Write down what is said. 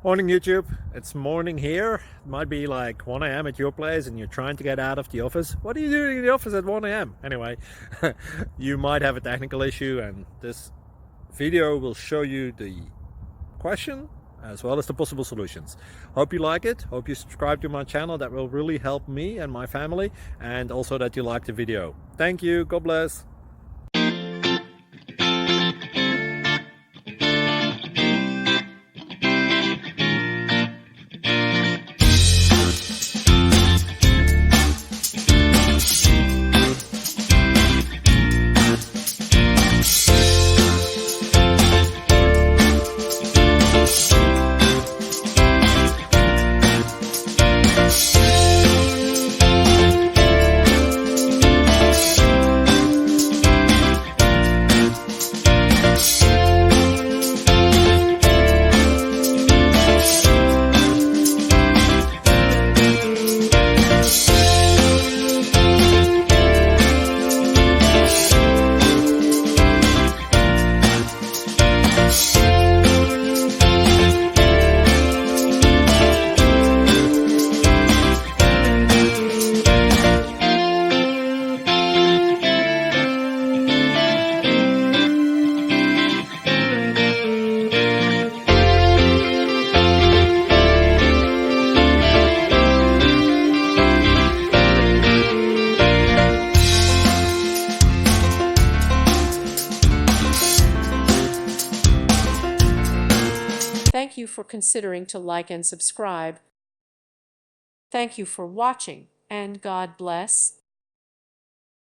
Morning YouTube, it's morning here. It might be like 1 a.m. at your place and you're trying to get out of the office. What are you doing in the office at 1 a.m.? Anyway, you might have a technical issue and this video will show you the question as well as the possible solutions. Hope you like it, hope you subscribe to my channel. That will really help me and my family, and also that you like the video. Thank you, God bless. Thank you for considering to like and subscribe. Thank you for watching, and God bless.